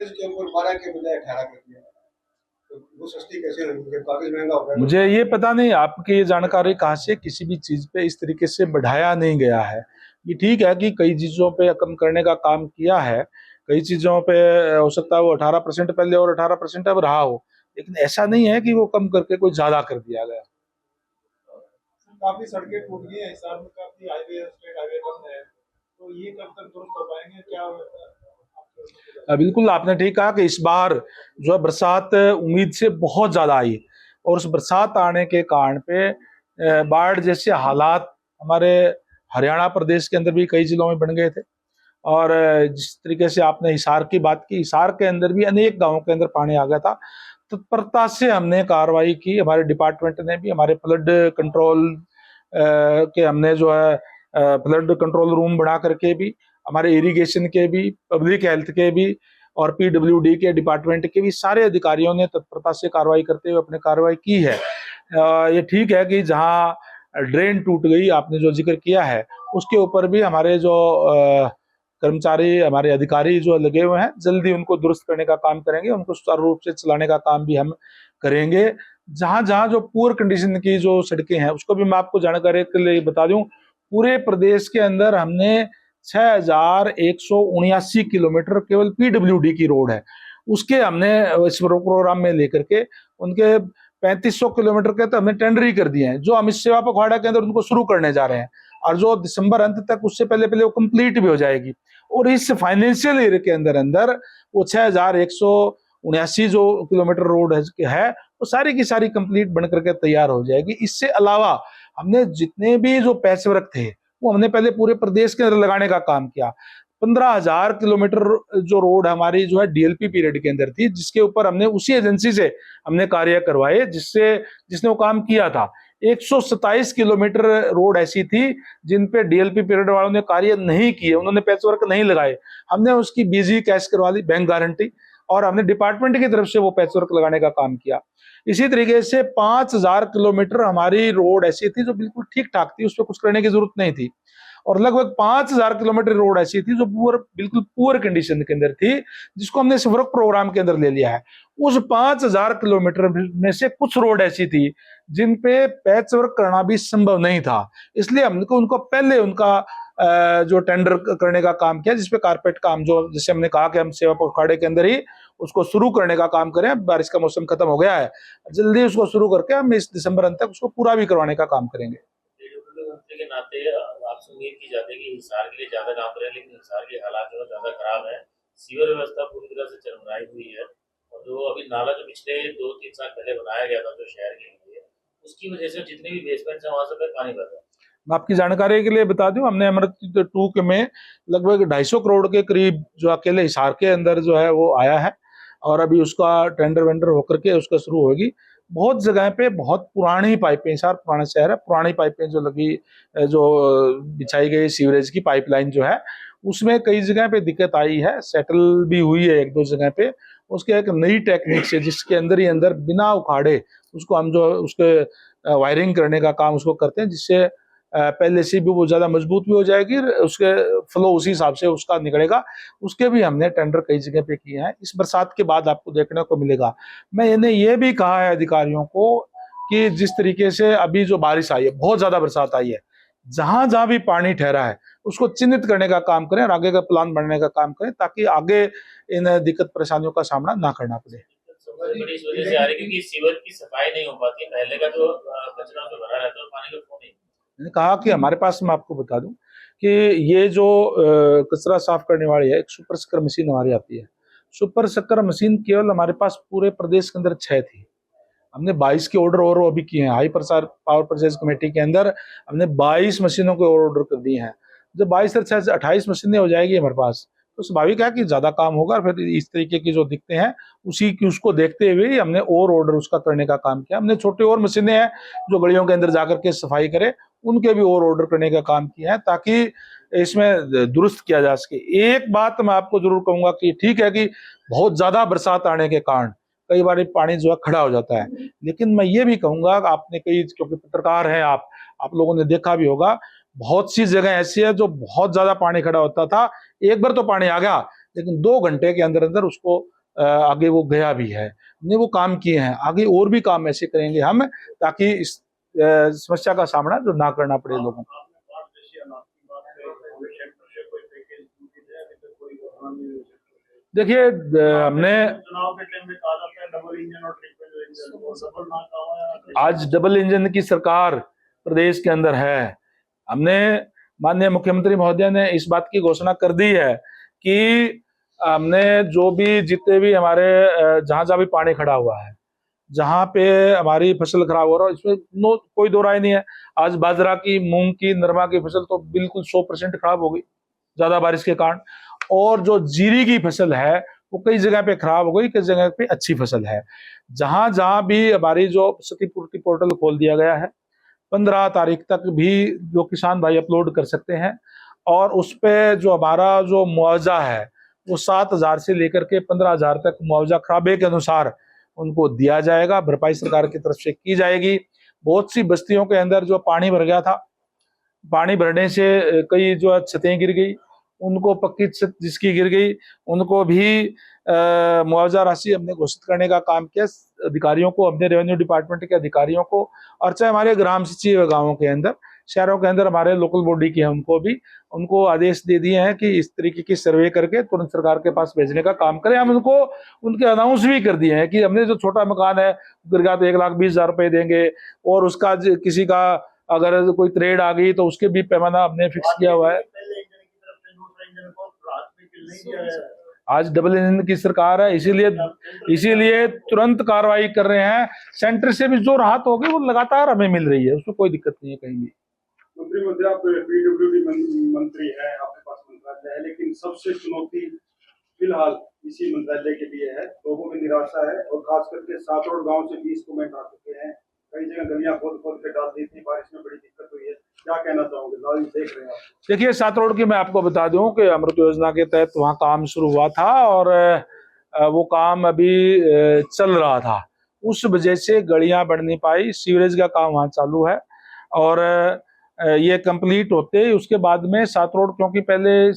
इसके ऊपर 12 के बजाय 18 कर दिया, तो वो सस्ती कैसे होगी जब कागज महंगा हो गया? मुझे ये पता नहीं आपकी ये जानकारी कहाँ से, किसी भी चीज पे इस तरीके से बढ़ाया नहीं गया है। ये ठीक है कि कई चीजों पे कम करने का काम किया है, कई चीजों पे हो सकता है वो 18% पहले और 18% अब रहा हो, लेकिन ऐसा नहीं है कि वो कम करके कोई ज्यादा कर दिया गया। काफी सड़कें टूट गई हैं हिसार में, काफी हाईवे स्टेट हाईवे बंद है, तो ये कब तक दुरुस्त हो पाएंगे, क्या बिल्कुल आपने ठीक कहा कि इस बार जो है बरसात उम्मीद से बहुत ज्यादा आई, और उस बरसात आने के कारण पे बाढ़ जैसे हालात हमारे हरियाणा प्रदेश के अंदर भी कई जिलों में बन गए थे। और जिस तरीके से आपने हिसार की बात की, हिसार के अंदर भी अनेक गांवों के अंदर पानी आ गया था। तत्परता से हमने कार्रवाई की, हमारे डिपार्टमेंट ने भी, हमारे फ्लड कंट्रोल के हमने जो है फ्लड कंट्रोल रूम बना करके भी, हमारे इरिगेशन के भी, पब्लिक हेल्थ के भी और पीडब्ल्यूडी के डिपार्टमेंट के भी सारे अधिकारियों ने तत्परता से कार्रवाई करते हुए अपने कार्रवाई की है। ये ठीक है कि जहां ड्रेन टूट गई, आपने जो जिक्र किया है, उसके ऊपर भी हमारे जो कर्मचारी, हमारे अधिकारी जो लगे हुए हैं, जल्दी उनको दुरुस्त करने का काम करेंगे, उनको सुचारू रूप से चलाने का काम भी हम करेंगे। जहां जहां जो पुअर कंडीशन की जो सड़कें हैं, उसको भी मैं आपको जानकारी के लिए बता दूं, पूरे प्रदेश के अंदर हमने 6179 किलोमीटर केवल पीडब्ल्यूडी की रोड है, उसके हमने इस प्रोग्राम में लेकर के उनके 3500 किलोमीटर के तो हमने टेंडर ही कर दिए हैं, जो हम इस सेवा पखवाड़ा के अंदर उनको शुरू करने जा रहे हैं, और जो दिसंबर अंत तक, उससे पहले पहले वो कंप्लीट भी हो जाएगी। और इस फाइनेंशियल ईयर के अंदर अंदर वो 6179 जो किलोमीटर रोड है वो सारी की सारी कंप्लीट बन करके तैयार हो जाएगी। इससे अलावा हमने जितने भी जो पैच वर्क थे वो हमने पहले पूरे प्रदेश के अंदर लगाने का काम किया। 15,000 किलोमीटर जो रोड हमारी जो है डीएलपी पीरियड के अंदर थी, जिसके ऊपर हमने उसी एजेंसी से हमने कार्य करवाए जिसने वो काम किया था। 127 किलोमीटर रोड ऐसी थी जिन पे डीएलपी पीरियड वालों ने कार्य नहीं किए, उन्होंने पैच वर्क नहीं लगाए, हमने उसकी बीजी कैश करवा ली, बैंक गारंटी, और हमने डिपार्टमेंट की तरफ से वो पैच वर्क लगाने का काम किया। इसी तरीके से 5,000 किलोमीटर हमारी रोड ऐसी थी जो बिल्कुल ठीक ठाक थी, उस पर कुछ करने की जरूरत नहीं थी, और लगभग 5,000 किलोमीटर रोड ऐसी थी जो बिल्कुल पुअर कंडीशन के अंदर थी, जिसको हमने वर्क प्रोग्राम के अंदर ले लिया है। उस 5,000 किलोमीटर में से कुछ रोड ऐसी थी जिन पे पैच वर्क करना भी संभव नहीं था, इसलिए हमको उनको पहले उनका जो टेंडर करने का काम किया, जिसपे कारपेट काम, जो जैसे हमने कहा कि हम सेवा पखवाड़े के अंदर ही उसको शुरू करने का काम करें। बारिश का मौसम खत्म हो गया है, जल्दी उसको शुरू करके हम इस दिसंबर अंत तक उसको पूरा भी करवाने का काम करेंगे। के नाते आपसे उम्मीद की जाती है कि हिसार के लिए ज्यादा काम करें, लेकिन हिसार के हालात जो है ज्यादा खराब है। सीवर व्यवस्था पूरी तरह से चरमराई हुई है, और जो अभी नाला जो पिछले 2-3 साल पहले बनाया गया था जो शहर के लिए, उसकी वजह से जितने भी बेसमेंट है वहां से पानी भर रहा है। मैं आपकी जानकारी के लिए बता दूं, हमने अमृत 2 में लगभग 250 करोड़ के करीब जो अकेले हिसार के अंदर जो है वो आया है, और अभी उसका टेंडर वेंडर होकर के उसका शुरू होगी। बहुत जगह पे बहुत पुरानी पाइपें, हिसार पुराना शहर है, पुरानी पाइपें जो लगी, जो बिछाई गई सीवरेज की पाइपलाइन जो है, उसमें कई जगह पे दिक्कत आई है, सेटल भी हुई है एक दो जगह पे। उसके एक नई टेक्निक से, जिसके अंदर ही अंदर बिना उखाड़े उसको हम जो उसके वायरिंग करने का काम उसको करते हैं, जिससे पहले से भी वो ज्यादा मजबूत भी हो जाएगी, उसके फ्लो उसी हिसाब से उसका निकलेगा। उसके भी हमने टेंडर कई जगह पे किए हैं, इस बरसात के बाद आपको देखने को मिलेगा। मैंने ये भी कहा है अधिकारियों को कि जिस तरीके से अभी जो बारिश आई है, बहुत ज्यादा बरसात आई है, जहां जहां भी पानी ठहरा है उसको चिन्हित करने का काम करें और आगे का प्लान बनने का काम करें, ताकि आगे इन दिक्कत परेशानियों का सामना ना करना पड़े। सबसे बड़ी इस वजह से आ रही है क्योंकि सीवर की सफाई नहीं हो पाती, पहले का जो कचरा तो भरा रहता है पानी का फ्लो नहीं। मैंने कहा कि हमारे पास, मैं आपको बता दूं कि ये जो कचरा साफ करने वाली है, एक सुपर स्कर मशीन हमारी आती है। सुपर स्कर मशीन केवल हमारे पास पूरे प्रदेश के अंदर 6 थी, हमने 22 के ऑर्डर और अभी किए हैं। हाई प्रसार पावर परचेज कमेटी के अंदर हमने 22 मशीनों के और ऑर्डर कर दिए हैं। जब 22 से 28 मशीनें हो जाएगी हमारे पास, तो स्वाभाविक है कि ज्यादा काम होगा। फिर इस तरीके की जो दिखते हैं उसी की, उसको देखते हुए हमने और ऑर्डर उसका करने का काम किया। हमने छोटे और मशीनें हैं जो गलियों के अंदर जाकर के सफाई करे, उनके भी और ऑर्डर करने का काम किया है, ताकि इसमें दुरुस्त किया जा सके। एक बात मैं आपको जरूर कहूंगा कि ठीक है कि बहुत ज्यादा बरसात आने के कारण कई बार पानी जो है खड़ा हो जाता है, लेकिन मैं ये भी कहूंगा कि आपने कई, क्योंकि पत्रकार हैं आप लोगों ने देखा भी होगा, बहुत सी जगह ऐसी है जो बहुत ज्यादा पानी खड़ा होता था, एक बार तो पानी आ गया, लेकिन 2 घंटे के अंदर अंदर उसको आगे वो गया भी है। हमने वो काम किए हैं, आगे और भी काम ऐसे करेंगे हम, ताकि इस समस्या का सामना जो ना करना पड़े लोगों को। देखिए हमने चुनाव के टाइम में कहा जाता है डबल इंजन और ट्रिपल इंजन, डबल ना कहा आज डबल इंजन की सरकार प्रदेश के अंदर है। हमने माननीय मुख्यमंत्री महोदय ने इस बात की घोषणा कर दी है कि हमने जो भी जितने भी हमारे जहां जहां भी पानी खड़ा हुआ है, जहां पे हमारी फसल खराब हो रहा है, इसमें कोई दो राय नहीं है। आज बाजरा की, मूंग की, नरमा की फसल तो बिल्कुल 100% खराब हो गई ज्यादा बारिश के कारण, और जो जीरी की फसल है वो कई जगह पे खराब हो गई, कई जगह पे अच्छी फसल है। जहां जहां भी हमारी जो क्षतिपूर्ति पोर्टल खोल दिया गया है, 15 तारीख तक भी जो किसान भाई अपलोड कर सकते हैं, और उस पे जो हमारा जो मुआवजा है वो 7,000 से लेकर के 15,000 तक मुआवजा खराबे के अनुसार उनको दिया जाएगा, भरपाई सरकार की तरफ से की जाएगी। बहुत सी बस्तियों के अंदर जो पानी भर गया था, पानी भरने से कई जो छतें गिर गई, उनको पक्की छत जिसकी गिर गई उनको भी मुआवजा राशि हमने घोषित करने का काम किया। अधिकारियों को, अपने रेवेन्यू डिपार्टमेंट के अधिकारियों को, और चाहे हमारे ग्राम सचिव गांवों के अंदर, शहरों के अंदर हमारे लोकल बॉडी के हैं, उनको आदेश दे दिए हैं कि इस तरीके की सर्वे करके तुरंत सरकार के पास भेजने का काम करें। हम उनको उनके अनाउंस भी कर दिए हैं कि हमने जो छोटा मकान है गिर गया तो 1,20,000 रुपए देंगे, और उसका किसी का अगर कोई त्रेड आ गई तो उसके भी पैमाना हमने फिक्स किया हुआ है। आज डबल इंजन की सरकार है, इसीलिए तुरंत कार्रवाई कर रहे हैं। सेंटर से भी जो राहत होगी वो लगातार हमें मिल रही है, उसमें कोई दिक्कत नहीं है कहीं भी। मंत्री महोदय, आप पीडब्ल्यूडी मंत्री हैं, आपके पास मंत्रालय है, लेकिन सबसे चुनौती फिलहाल इसी मंत्रालय के लिए है। लोगों में निराशा है, और खास करके सातरोड गांव से 20 कमेंट आ चुके हैं। कई जगह गलियां खोद के डाल दी थी, बारिश में बड़ी दिक्कत हुई है। क्या कहना चाहोगे, देख रहे हैं आप? देखिए, सातरोड की मैं आपको बता दूं कि अमृत योजना के तहत वहाँ काम शुरू हुआ था, और वो काम अभी चल रहा था। उस वजह से गलियां बढ़ नहीं पाई। सीवरेज का काम वहाँ चालू है, और ये कंप्लीट होते उसके बाद में सातरोड, क्योंकि पहले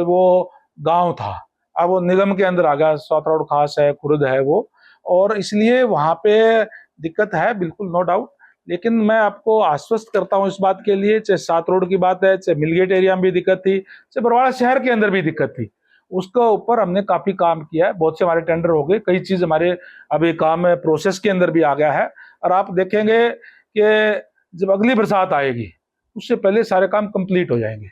वो गांव था, अब वो निगम के अंदर आ गया, सातरोड खास है, खुर्द है वो, और इसलिए वहां पे दिक्कत है, बिल्कुल नो डाउट। लेकिन मैं आपको आश्वस्त करता हूं इस बात के लिए, चाहे सातरोड की बात है, चाहे मिलगेट एरिया में भी दिक्कत थी, चाहे बरवाड़ा शहर के अंदर भी दिक्कत थी, उसका ऊपर हमने काफी काम किया है। बहुत से हमारे टेंडर हो गए, कई चीज हमारे अभी काम प्रोसेस के अंदर भी आ गया है, और आप देखेंगे कि जब अगली बरसात आएगी उससे पहले सारे काम कंप्लीट हो जाएंगे।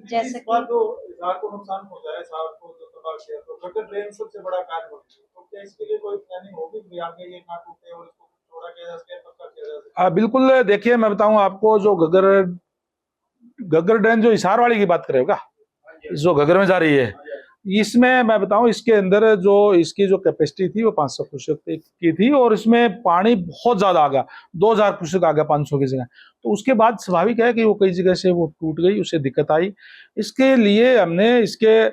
जैसे कि तो इसार को नुकसान हो जाए, इसार को जो तबाह किया, तो गटर ड्रेन सबसे बड़ा कार्य होगी, तो क्या इसके लिए कोई प्लानिंग होगी कि आगे ये ना टूटे और इसको थोड़ा किया जा सके, पक्का किया जा सके? बिल्कुल। देखिए, मैं बताऊं आपको, जो घग्गर ड्रेन जो हिसार वाली की बात करेगा, जो घग्गर में जा रही है, इसमें मैं बताऊं, इसके अंदर जो इसकी जो कैपेसिटी थी वो 500 क्यूसेक की थी, और इसमें पानी बहुत ज्यादा आ गया, 2,000 क्यूसेक आ गया 500 की जगह। तो उसके बाद स्वाभाविक है कि वो कई जगह से वो टूट गई, उससे दिक्कत आई। इसके लिए हमने इसके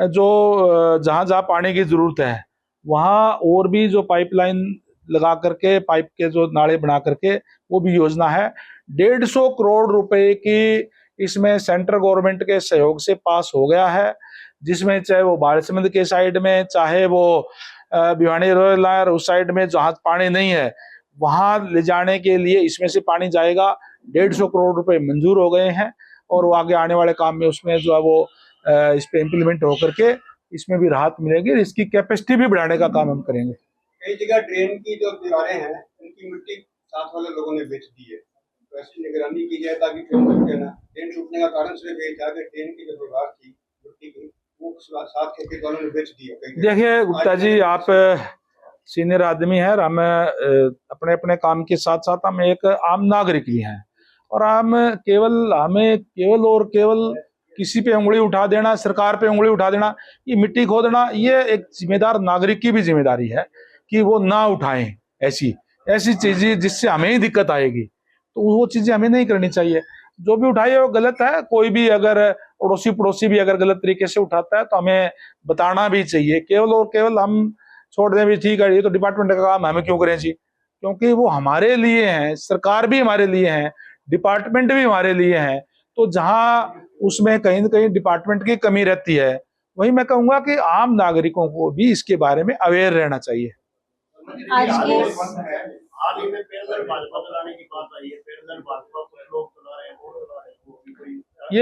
जो जहां जहां पानी की जरूरत है वहां और भी जो पाइपलाइन लगा करके, पाइप के जो नाले बना करके, वो भी योजना है। 150 करोड़ रुपए की इसमें सेंट्रल गवर्नमेंट के सहयोग से पास हो गया है, जिसमें चाहे वो बाड़समंद के साइड में, चाहे वो भिवानी रोयलार उस साइड में जहां पानी नहीं है, वहां ले जाने के लिए इसमें से पानी जाएगा। 150 करोड़ रुपए मंजूर हो गए हैं, और वो आगे आने वाले काम में उसमें जो है वो इस पे इम्प्लीमेंट होकर के इसमें भी राहत मिलेगी। इसकी कैपेसिटी भी बढ़ाने का काम हम करेंगे। कई जगह ड्रेन की जो दीवारें हैं उनकी मिट्टी साथ वाले लोगों ने बेच दी है, तो ऐसी निगरानी की जाए ताकि ड्रेन टूटने का कारण सिर्फ यही था कि ड्रेन की जो दीवार थी मिट्टी की, वो साथ खेत वालों ने बेच दी है। देखिए गुप्ता जी, आप सीनियर आदमी है, हम अपने अपने काम के साथ साथ हम एक आम नागरिक भी हैं, और हमें केवल किसी पे उंगली उठा देना, सरकार पे उंगली उठा देना, ये मिट्टी खोदना, ये एक जिम्मेदार नागरिक की भी जिम्मेदारी है कि वो ना उठाएं ऐसी चीजें जिससे हमें ही दिक्कत आएगी। तो वो चीजें हमें नहीं करनी चाहिए। जो भी उठाए वो गलत है। कोई भी अगर अड़ोसी पड़ोसी भी अगर गलत तरीके से उठाता है तो हमें बताना भी चाहिए। केवल और केवल हम छोड़ दें भी ठीक है, ये तो डिपार्टमेंट का काम, हमें क्यों करें जी? क्योंकि वो हमारे लिए है, सरकार भी हमारे लिए है, डिपार्टमेंट भी हमारे लिए है। तो जहां उसमें कहीं न कहीं डिपार्टमेंट की कमी रहती है, वही मैं कहूंगा कि आम नागरिकों को भी इसके बारे में अवेयर रहना चाहिए। आज की हाल ही में पेयजल भाजपा चलाने की बात आई है, पेयजल भाजपा कुछ लोग चला रहे हैं, वो चला रहे हैं, वो भी कोई ये